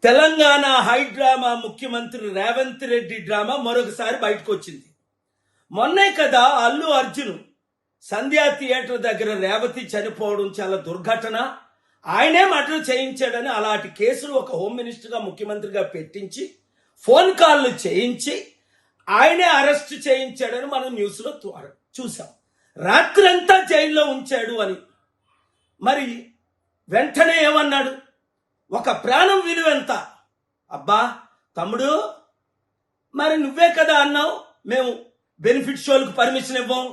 Telangana high drama ముఖ్యమంత్రి Revanth Reddy drama మరొకసారి బయటకు వచ్చింది. మొన్నే కదా అల్లు అర్జున్ సంధ్యా థియేటర్ దగ్గర రేవతి చనిపోవడం చాలా దుర్ఘటన, ఆయనే మర్డర్ చేయించాడని అలాంటి కేసులు ఒక హోమ్ మినిస్టర్గా ముఖ్యమంత్రిగా పెట్టించి ఫోన్ కాల్లు చేయించి ఆయనే అరెస్ట్ చేయించాడని మనం న్యూస్లో చూసాం. రాత్రంతా జైల్లో ఉంచాడు అని. మరి వెంటనే ఏమన్నాడు? ఒక ప్రాణం విలువెంత? అబ్బా తమ్ముడు, మరి నువ్వే కదా అన్నావు మేము బెనిఫిట్ షోలకు పర్మిషన్ ఇవ్వం,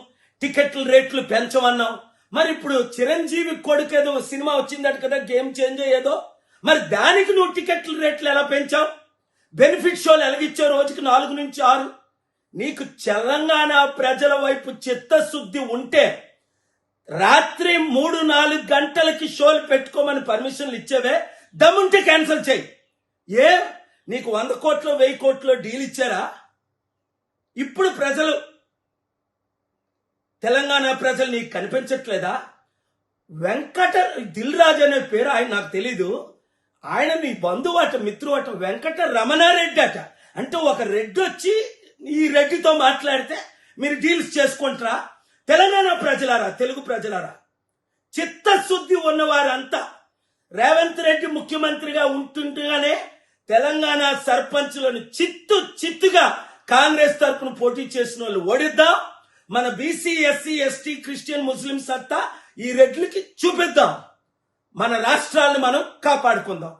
టికెట్ల రేట్లు పెంచమన్నావు. మరి ఇప్పుడు చిరంజీవి కొడుకు ఏదో సినిమా వచ్చిందట కదా, గేమ్ చేంజ్ ఏదో, మరి దానికి నువ్వు టికెట్ల రేట్లు ఎలా పెంచావు? బెనిఫిట్ షోలు ఎలాగిచ్చావు? రోజుకి 4 నుంచి 6. నీకు తెలంగాణ ప్రజల వైపు చిత్తశుద్ధి ఉంటే రాత్రి 3-4 గంటలకి షోలు పెట్టుకోమని పర్మిషన్లు ఇచ్చేవే, దమ్ముంటే క్యాన్సిల్ చేయి. నీకు 100 కోట్లు 1000 కోట్లు డీల్ ఇచ్చారా? ఇప్పుడు ప్రజలు, తెలంగాణ ప్రజలు నీకు కనిపించట్లేదా? వెంకట దిల్ రాజు అనే పేరు ఆయన నాకు తెలీదు, ఆయన మీ బంధువు అట, మిత్రువు అట, వెంకట రమణారెడ్డి అట. అంటే ఒక రెడ్డి వచ్చి ఈ రెడ్డితో మాట్లాడితే మీరు డీల్స్ చేసుకుంటారా? తెలంగాణ ప్రజలారా, తెలుగు ప్రజలారా, చిత్తశుద్ధి ఉన్నవారంతా రేవంత్ రెడ్డి ముఖ్యమంత్రిగా ఉంటుండగానే తెలంగాణ సర్పంచులను చిత్తుగా కాంగ్రెస్ తరఫున పోటీ చేసిన వాళ్ళు ఓడిద్దాం. మన బీసీ, ఎస్సీ, ఎస్టీ, క్రిస్టియన్, ముస్లిం సత్తా ఈ రెడ్లకి చూపిద్దాం. మన రాష్ట్రాలను మనం కాపాడుకుందాం.